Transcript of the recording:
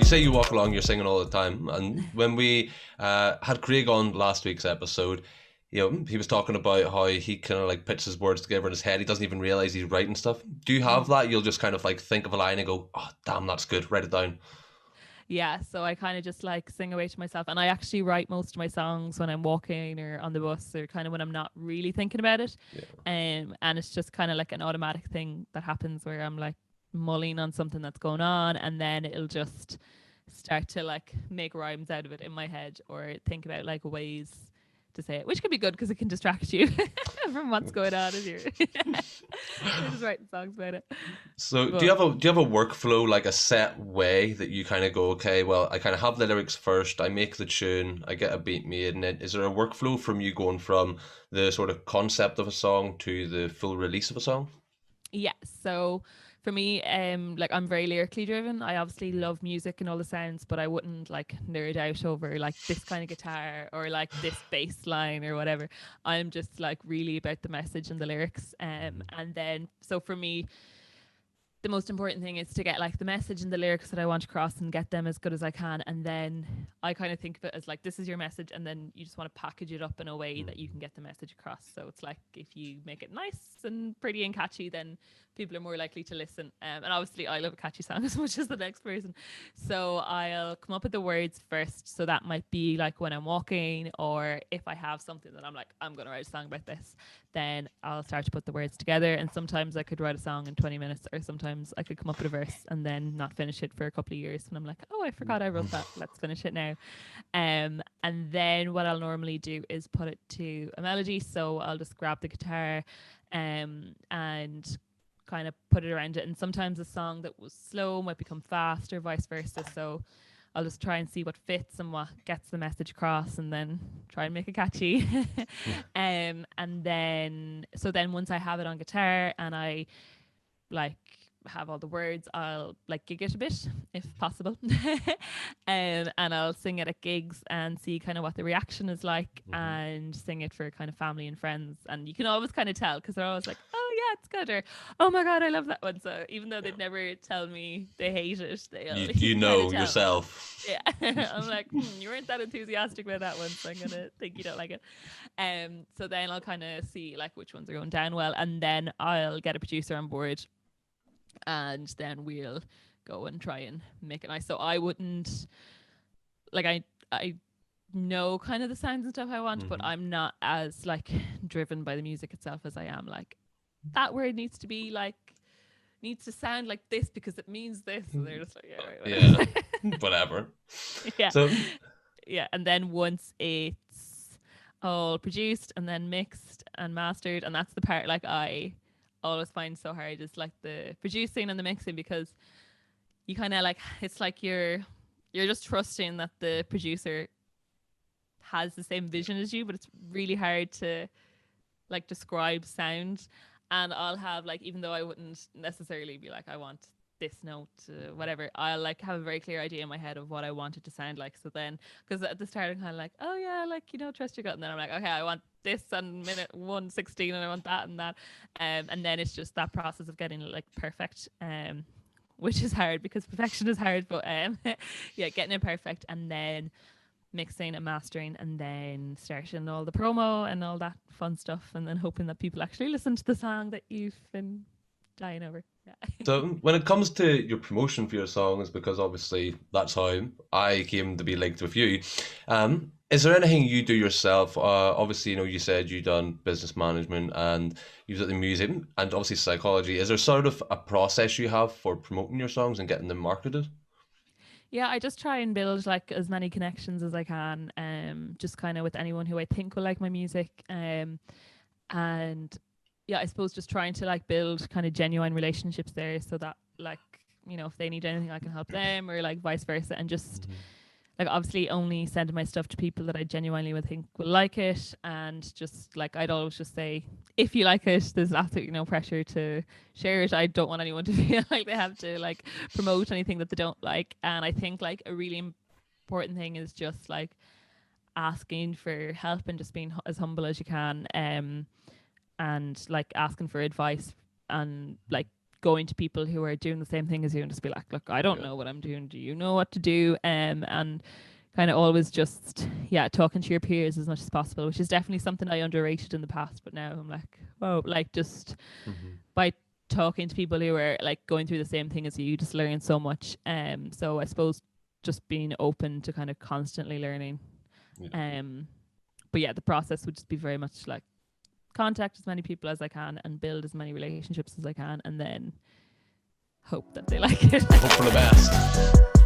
say you walk along, you're singing all the time. And when we had Craig on last week's episode, he was talking about how he kind of like puts his words together in his head. He doesn't even realize he's writing stuff. Do you have that? You'll just kind of like think of a line and go, "Oh, damn, that's good. Write it down." Yeah, so I kind of just like sing away to myself, and I actually write most of my songs when I'm walking or on the bus, or kind of when I'm not really thinking about it. Yeah. And it's just kind of like an automatic thing that happens where I'm like mulling on something that's going on, and then it'll just start to like make rhymes out of it in my head, or think about like ways to say it, which can be good because it can distract you from what's going on as you're just writing songs about it. So But do you have a workflow, like a set way that you kind of go, okay, well, I kind of have the lyrics first, I make the tune, I get a beat made, and then is there a workflow from you going from the sort of concept of a song to the full release of a song? yeah, so for me, like I'm very lyrically driven. I obviously love music and all the sounds, but I wouldn't like nerd out over like this kind of guitar or like this bass line or whatever. I'm just like really about the message and the lyrics. And then so for me, the most important thing is to get like the message and the lyrics that I want across and get them as good as I can. And then I kind of think of it as like, this is your message. And then you just want to package it up in a way that you can get the message across. So it's like, if you make it nice and pretty and catchy, then people are more likely to listen. And obviously I love a catchy song as much as the next person. So I'll come up with the words first. So that might be like when I'm walking, or if I have something that I'm like, I'm going to write a song about this, then I'll start to put the words together. And sometimes I could write a song in 20 minutes, or sometimes I could come up with a verse and then not finish it for a couple of years. And I'm like, oh, I forgot I wrote that. Let's finish it now. And then what I'll normally do is put it to a melody. So I'll just grab the guitar and kind of put it around it. And sometimes a song that was slow might become fast, or vice versa. So I'll just try and see what fits and what gets the message across, and then try and make it catchy. And then once I have it on guitar and I like have all the words, I'll like gig it a bit if possible. And I'll sing it at gigs and see kind of what the reaction is like, and sing it for kind of family and friends. And you can always kind of tell because they're always like, oh yeah, it's good, or oh my god, I love that one. So even though they'd never tell me they hate it, You, you you can kind of know tell. yourself. Yeah. I'm like, you weren't that enthusiastic about that one, so I'm gonna think you don't like it. So then I'll kind of see like which ones are going down well, and then I'll get a producer on board, and then we'll go and try and make it nice. So I wouldn't like I know kind of the sounds and stuff I want, but I'm not as like driven by the music itself as I am like that word needs to be like needs to sound like this because it means this. And they're just like, yeah, right, whatever. Yeah, whatever. Yeah. So Yeah. And then once it's all produced and then mixed and mastered, and that's the part like I always find so hard, is like the producing and the mixing, because you kind of like, it's like you're just trusting that the producer has the same vision as you, but it's really hard to like describe sound. And I'll have like, even though I wouldn't necessarily be like, I want this note, whatever, I'll like have a very clear idea in my head of what I want it to sound like. So then, because at the start I'm kind of like, oh yeah, like, trust your gut. And then I'm like, okay, I want this on minute 1:16 and I want that and that. And then it's just that process of getting it like perfect. Which is hard because perfection is hard, but yeah, getting it perfect, and then mixing and mastering, and then starting all the promo and all that fun stuff, and then hoping that people actually listen to the song that you've been dying over. Yeah. So when it comes to your promotion for your songs, because obviously that's how I came to be linked with you, is there anything you do yourself? Obviously, you said you done business management and you was at the museum, and obviously psychology. Is there sort of a process you have for promoting your songs and getting them marketed? Yeah, I just try and build like as many connections as I can, just kind of with anyone who I think will like my music, and yeah, I suppose just trying to like build kind of genuine relationships there, so that like, if they need anything, I can help them, or like vice versa. And just like obviously only sending my stuff to people that I genuinely would think will like it. And just like, I'd always just say, if you like it, there's absolutely no pressure to share it. I don't want anyone to feel like they have to like promote anything that they don't like. And I think like a really important thing is just like asking for help and just being as humble as you can, and like asking for advice, and like going to people who are doing the same thing as you and just be like, look, I don't know what I'm doing. Do you know what to do? And kind of always just, talking to your peers as much as possible, which is definitely something I underrated in the past. But now I'm like, whoa, like just by talking to people who are like going through the same thing as you just learn so much. So I suppose just being open to kind of constantly learning. But yeah, the process would just be very much like contact as many people as I can and build as many relationships as I can, and then hope that they like it. Hope for the best.